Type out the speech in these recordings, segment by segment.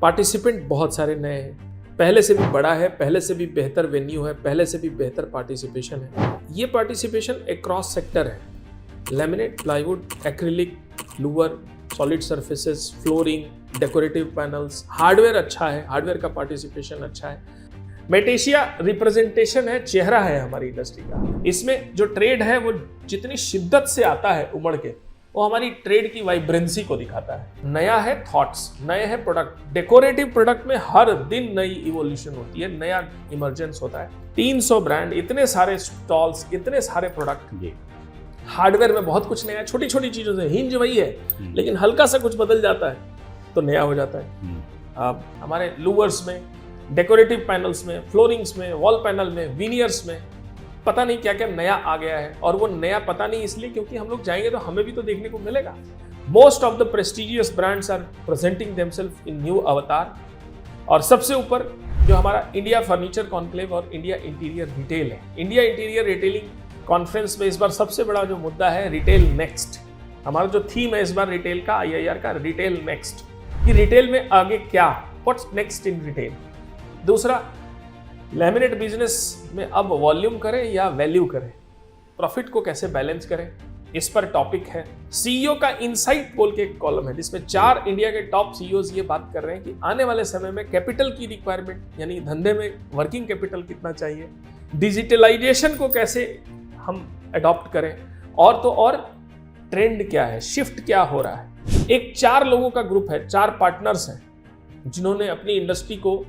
Participant बहुत सारे नए हैं, पहले से भी बड़ा है, पहले से भी बेहतर वेन्यू है, पहले से भी बेहतर पार्टिसिपेशन है। ये पार्टिसिपेशन अक्रॉस सेक्टर है, laminate, plywood, acrylic, Louvre, solid surfaces, flooring, decorative panels, hardware अच्छा है, हार्डवेयर का पार्टिसिपेशन अच्छा है। मेटेशिया रिप्रेजेंटेशन है, चेहरा है हमारी इंडस्ट्री का। इसमें जो ट्रेड है वो जितनी शिद्दत से आता है उमड़ के, वो हमारी ट्रेड की वाइब्रेंसी को दिखाता है। नया है थॉट्स, नए हैं प्रोडक्ट। डेकोरेटिव प्रोडक्ट में हर दिन नई इवोल्यूशन होती है, नया इमर्जेंस होता है। 300 ब्रांड, इतने सारे स्टॉल्स, इतने सारे प्रोडक्ट। हार्डवेयर में बहुत कुछ नया है, छोटी छोटी चीजों से। हिंज वही है लेकिन हल्का सा कुछ बदल जाता है तो नया हो जाता है। अब हमारे लूवर्स में, डेकोरेटिव पैनल्स में, फ्लोरिंग्स में, वॉल पैनल में, विनियर्स में पता नहीं क्या क्या नया आ गया है। और वो नया पता नहीं इसलिए क्योंकि हम लोग जाएंगे तो हमें भी तो देखने को मिलेगा। Most of the prestigious brands are presenting themselves in new avatar. और सबसे ऊपर जो हमारा इंडिया फर्नीचर कॉन्क्लेव और इंडिया इंटीरियर रिटेल है। इंडिया इंटीरियर रिटेलिंग कॉन्फ्रेंस में इस बार सबसे बड़ा जो मुद्दा है रिटेल नेक्स्ट। हमारा जो थीम है इस बार रिटेल का, IIR का, रिटेल नेक्स्ट। कि रिटेल में आगे क्या, व्हाट्स नेक्स्ट इन रिटेल। दूसरा, लैमिनेट बिजनेस में अब वॉल्यूम करें या वैल्यू करें, प्रॉफिट को कैसे बैलेंस करें, इस पर टॉपिक है। CEO का इनसाइट बोल के एक कॉलम है जिसमें 4 इंडिया के टॉप CEOs ये बात कर रहे हैं कि आने वाले समय में कैपिटल की रिक्वायरमेंट, यानी धंधे में वर्किंग कैपिटल कितना चाहिए, डिजिटलाइजेशन को कैसे हम अडॉप्ट करें, और तो और ट्रेंड क्या है, शिफ्ट क्या हो रहा है। एक 4 लोगों का ग्रुप है, 4 पार्टनर्स हैं जिन्होंने अपनी इंडस्ट्री को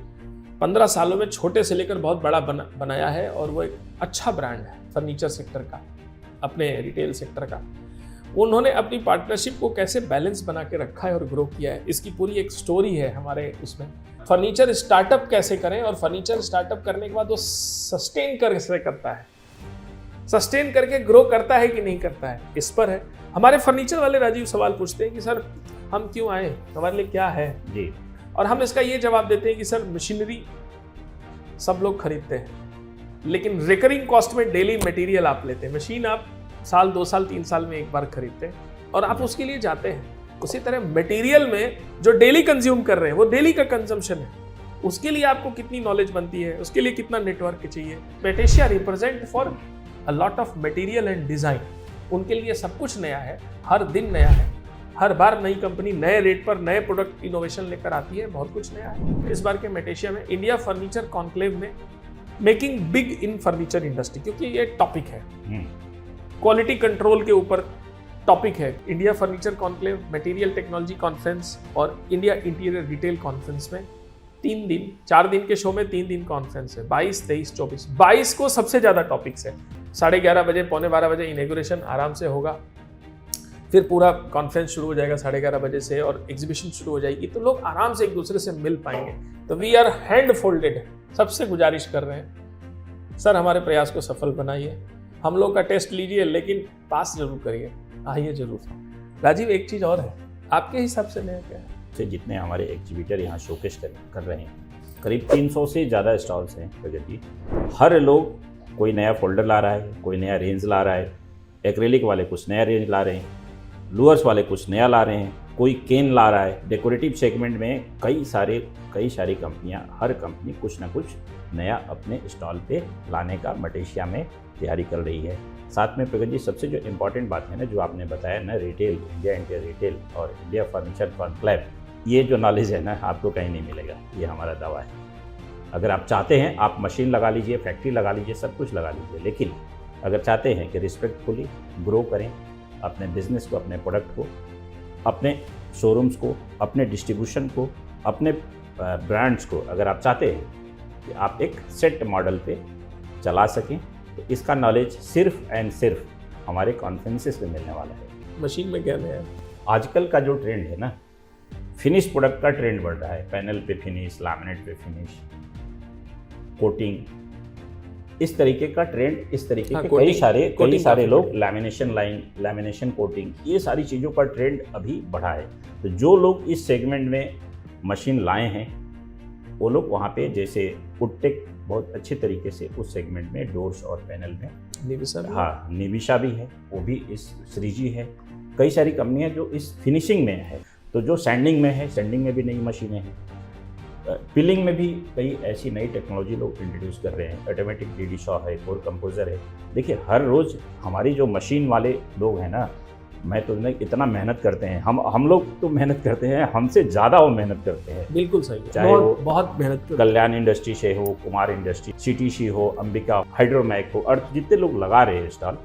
15 सालों में छोटे से लेकर बहुत बड़ा बनाया है। और वो एक अच्छा ब्रांड है फर्नीचर सेक्टर का, अपने रिटेल सेक्टर का। उन्होंने अपनी पार्टनरशिप को कैसे बैलेंस बना के रखा है और ग्रो किया है, इसकी पूरी एक स्टोरी है हमारे उसमें। फर्नीचर स्टार्टअप कैसे करें और फर्नीचर स्टार्टअप करने के बाद वो सस्टेन कैसे करता है, सस्टेन करके ग्रो करता है कि नहीं करता है, इस पर है। हमारे फर्नीचर वाले राजीव सवाल पूछते हैं कि सर हम क्यों आए, हमारे लिए क्या है जी। और हम इसका ये जवाब देते हैं कि सर मशीनरी सब लोग खरीदते हैं लेकिन रिकरिंग कॉस्ट में डेली मटेरियल आप लेते हैं। मशीन आप साल 2 साल 3 साल में एक बार खरीदते हैं और आप उसके लिए जाते हैं। उसी तरह मटेरियल में जो डेली कंज्यूम कर रहे हैं वो डेली का कंजम्पशन है, उसके लिए आपको कितनी नॉलेज बनती है, उसके लिए कितना नेटवर्क चाहिए। मेटेशिया represent for a lot of material and design. उनके लिए सब कुछ नया है, हर दिन नया है, हर बार नई कंपनी नए रेट पर नए प्रोडक्ट इनोवेशन लेकर आती है, बहुत कुछ नया है। इस बार के मेटेशिया में इंडिया फर्नीचर कॉन्क्लेव में making big in furniture industry, क्योंकि ये टॉपिक है, क्वालिटी कंट्रोल के ऊपर टॉपिक है। India furniture conclave, material technology conference और इंडिया इंटीरियर रिटेल कॉन्फ्रेंस में 3 दिन, 4 दिन के शो में 3 दिन कॉन्फ्रेंस है, 22, 23, 24। 22 को सबसे ज्यादा टॉपिक्स है। 11:30 बजे, 11:45 बजे इनॉग्रेशन आराम से होगा, फिर पूरा कॉन्फ्रेंस शुरू हो जाएगा 11:30 बजे से और एग्जीबिशन शुरू हो जाएगी, तो लोग आराम से एक दूसरे से मिल पाएंगे। तो वी आर हैंड फोल्डेड, सबसे गुजारिश कर रहे हैं सर हमारे प्रयास को सफल बनाइए, हम लोग का टेस्ट लीजिए लेकिन पास जरूर करिए, आइए जरूर। राजीव एक चीज़ और है, आपके हिसाब से नया क्या है? जितने हमारे एग्जीबिटर यहाँ शोकेस कर रहे हैं, करीब 300 से ज़्यादा स्टॉल्स हैं प्रगति। हर लोग कोई नया फोल्डर ला रहा है, कोई नया रेंज ला रहा है, एक्रेलिक वाले कुछ नया रेंज ला रहे हैं, लूअर्स वाले कुछ नया ला रहे हैं, कोई केन ला रहा है। डेकोरेटिव सेगमेंट में कई सारी कंपनियां, हर कंपनी कुछ ना कुछ नया अपने स्टॉल पे लाने का मटेशिया में तैयारी कर रही है। साथ में प्रगति जी सबसे जो इम्पोर्टेंट बात है ना, जो आपने बताया ना, रिटेल, इंडिया इंटीरियर रिटेल और इंडिया फर्नीचर कॉन्क्लेव, ये जो नॉलेज है ना आपको कहीं नहीं मिलेगा, ये हमारा दावा है। अगर आप चाहते हैं आप मशीन लगा लीजिए, फैक्ट्री लगा लीजिए, सब कुछ लगा लीजिए, लेकिन अगर चाहते हैं कि रिस्पेक्टफुली ग्रो करें अपने बिजनेस को, अपने प्रोडक्ट को, अपने शोरूम्स को, अपने डिस्ट्रीब्यूशन को, अपने ब्रांड्स को, अगर आप चाहते हैं कि आप एक सेट मॉडल पे चला सकें, तो इसका नॉलेज सिर्फ एंड सिर्फ हमारे कॉन्फ्रेंसेस में मिलने वाला है। मशीन में क्या नया है? आजकल का जो ट्रेंड है ना, फिनिश प्रोडक्ट का ट्रेंड बढ़ रहा है। पैनल पे फिनिश, लैमिनेट पे फिनिश, कोटिंग, इस तरीके का ट्रेंड, इस तरीके के कई सारे लोग लैमिनेशन लाइन, लैमिनेशन कोटिंग, ये सारी चीज़ों का ट्रेंड अभी बढ़ा है। तो जो लोग इस सेगमेंट में मशीन लाए हैं वो लोग वहाँ पे, जैसे वुडटेक बहुत अच्छे तरीके से उस सेगमेंट में डोर्स और पैनल में, निविशा भी है, वो भी इस श्रीजी है, कई सारी कंपनियां जो इस फिनिशिंग में है। तो जो सैंडिंग में है, सैंडिंग में भी नई मशीनें हैं, पिलिंग में भी कई ऐसी नई टेक्नोलॉजी लोग इंट्रोड्यूस कर रहे हैं। ऑटोमेटिक डीडी शॉ है, कोर कंपोजर है। देखिए हर रोज़ हमारी जो मशीन वाले लोग हैं ना, मैं तो नहीं, इतना मेहनत करते हैं। हम लोग तो मेहनत करते हैं, हमसे ज़्यादा वो मेहनत करते हैं। बिल्कुल सही है, चाहे वो बहुत मेहनत करते हैं। कल्याण इंडस्ट्री से हो, कुमार इंडस्ट्री, सीटीसी हो, अंबिका, हाइड्रोमैक हो, और जितने लोग लगा रहे हैं स्टॉल,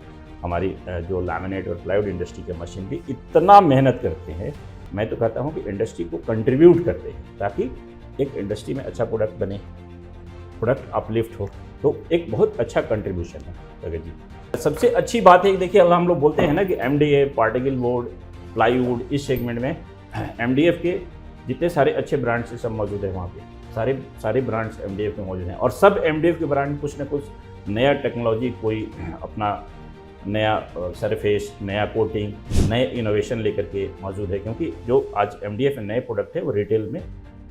हमारी जो लैमिनेट और प्लाईवुड इंडस्ट्री के मशीन भी इतना मेहनत करते हैं। मैं तो कहता हूँ कि इंडस्ट्री को कंट्रीब्यूट करते हैं ताकि एक इंडस्ट्री में अच्छा प्रोडक्ट बने, प्रोडक्ट अपलिफ्ट हो, तो एक बहुत अच्छा कंट्रीब्यूशन है प्रगति जी। सबसे अच्छी बात है कि देखिए हम लोग बोलते हैं ना कि एमडीएफ, पार्टिकल बोर्ड, प्लाईवुड, इस सेगमेंट में एमडीएफ के जितने सारे अच्छे ब्रांड्स हैं सब मौजूद है वहाँ पे। सारे ब्रांड्स एमडीएफ में मौजूद हैं और सब एमडीएफ के ब्रांड कुछ ना कुछ नया टेक्नोलॉजी, कोई अपना नया सरफेस, नया कोटिंग, नए इनोवेशन लेकर के मौजूद है, क्योंकि जो आज एमडीएफ में नए प्रोडक्ट है वो रिटेल में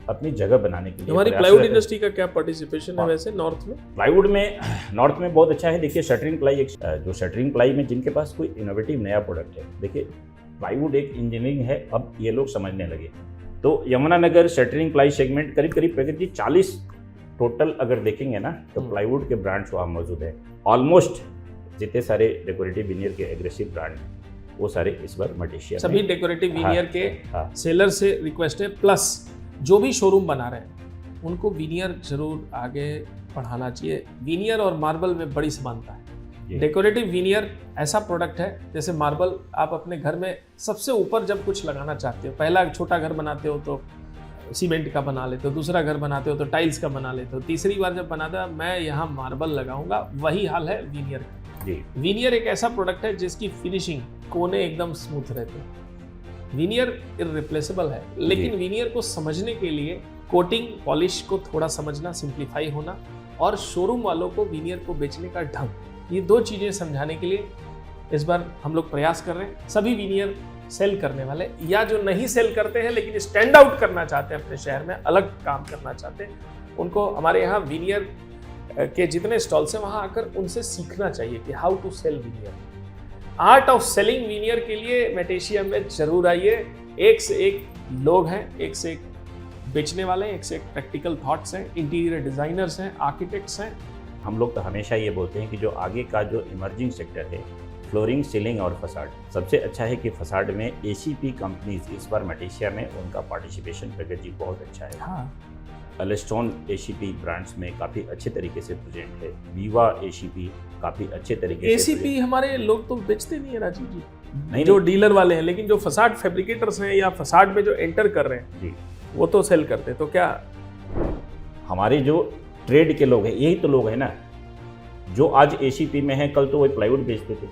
अपनी जगह बनाने के लिए। हमारी प्लाईवुड इंडस्ट्री का क्या पार्टिसिपेशन है वैसे नॉर्थ में? प्लाईवुड में नॉर्थ में बहुत अच्छा है। देखिए शटरिंग प्लाई, जो शटरिंग प्लाई में जिनके पास कोई इनोवेटिव नया प्रोडक्ट है, देखिए प्लाईवुड एक इंजीनियरिंग है, अब ये लोग समझने लगे। तो यमुनानगर शटरिंग प्लाई सेगमेंट करीब प्रगति 40 टोटल अगर देखेंगे ना तो प्लाईवुड के ब्रांड्स वहाँ मौजूद है। ऑलमोस्ट जितने सारे डेकोरेटिव विनियर के एग्रेसिव ब्रांड वो सारे इस बार मटेशिया सभी डेकोरेटिव विनियर के सेलर से रिक्वेस्ट है, प्लस जो भी शोरूम बना रहे हैं उनको विनियर जरूर आगे बढ़ाना चाहिए। विनियर और मार्बल में बड़ी समानता है। डेकोरेटिव विनियर ऐसा प्रोडक्ट है जैसे मार्बल, आप अपने घर में सबसे ऊपर जब कुछ लगाना चाहते हो, पहला छोटा घर बनाते हो तो सीमेंट का बना लेते हो, दूसरा घर बनाते हो तो टाइल्स का बना लेते हो, तीसरी बार जब बनाते हो मैं यहाँ मार्बल लगाऊंगा, वही हाल है विनियर का। विनियर एक ऐसा प्रोडक्ट है जिसकी फिनिशिंग, कोने एकदम स्मूथ रहते हैं। विनियर इररिप्लेसेबल है, लेकिन विनियर को समझने के लिए कोटिंग, पॉलिश को थोड़ा समझना, सिंप्लीफाई होना, और शोरूम वालों को विनियर को बेचने का ढंग, ये दो चीज़ें समझाने के लिए इस बार हम लोग प्रयास कर रहे हैं। सभी विनियर सेल करने वाले या जो नहीं सेल करते हैं लेकिन स्टैंड आउट करना चाहते हैं, अपने शहर में अलग काम करना चाहते हैं, उनको हमारे यहाँ विनियर के जितने स्टॉल्स हैं वहाँ आकर उनसे सीखना चाहिए कि how to sell veneer. Art of selling veneer के लिए मेटेशिया में जरूर आइए। एक से एक लोग हैं, एक से एक बेचने वाले हैं, एक से एक प्रैक्टिकल थॉट्स हैं, इंटीरियर डिजाइनर्स हैं, आर्किटेक्ट्स हैं। हम लोग तो हमेशा ये बोलते हैं कि जो आगे का जो इमर्जिंग सेक्टर है, फ्लोरिंग, सीलिंग और फसाड, सबसे अच्छा है कि फसाड में एसीपी कंपनीज इस बार मटेशिया में उनका पार्टिसिपेशन प्रगति बहुत अच्छा है। हाँ, एलिस्टोन एसीपी ब्रांड्स में काफ़ी अच्छे तरीके से प्रेजेंट है। वीवा एसीपी काफ़ी अच्छे तरीके से। एसीपी हमारे लोग तो बेचते नहीं है राजीव जी, नहीं, जो डीलर वाले हैं, लेकिन जो फसाड फैब्रिकेटर्स हैं या फसाड में जो एंटर कर रहे हैं जी, वो तो सेल करते हैं। तो क्या हमारे जो ट्रेड के लोग हैं, यही तो लोग हैं ना जो आज एसीपी में हैं, कल तो वही प्लाईवुड बेचते थे,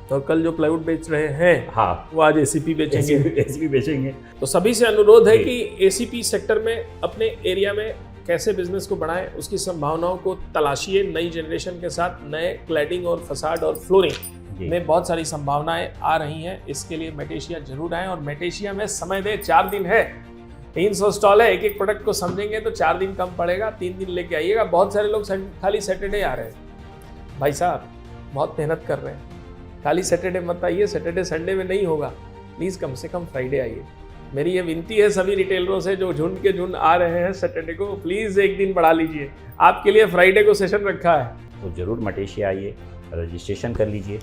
तो कल जो प्लाईवुड बेच रहे हैं हाँ वो आज एसीपी बेचेंगे। एसीपी बेचेंगे। तो सभी से अनुरोध है कि एसीपी सेक्टर में अपने एरिया में कैसे बिजनेस को बढ़ाएं, उसकी संभावनाओं को तलाशिए। नई जनरेशन के साथ नए क्लैडिंग और फसाड और फ्लोरिंग में बहुत सारी संभावनाएं आ रही हैं। इसके लिए मेटेशिया जरूर आएं और मेटेशिया में समय दें। 4 दिन है, 300 स्टॉल है, एक एक प्रोडक्ट को समझेंगे तो 4 दिन कम पड़ेगा, 3 दिन लेके आइएगा। बहुत सारे लोग खाली सैटरडे आ रहे हैं। भाई साहब बहुत मेहनत कर रहे हैं, खाली सैटरडे मत आइए, सैटरडे संडे में नहीं होगा, प्लीज़ कम से कम फ्राइडे आइए। मेरी ये विनती है सभी रिटेलरों से जो झुंड के झुंड आ रहे हैं सैटरडे को, प्लीज़ एक दिन बढ़ा लीजिए। आपके लिए फ्राइडे को सेशन रखा है। तो ज़रूर मटेशिया आइए, रजिस्ट्रेशन कर लीजिए।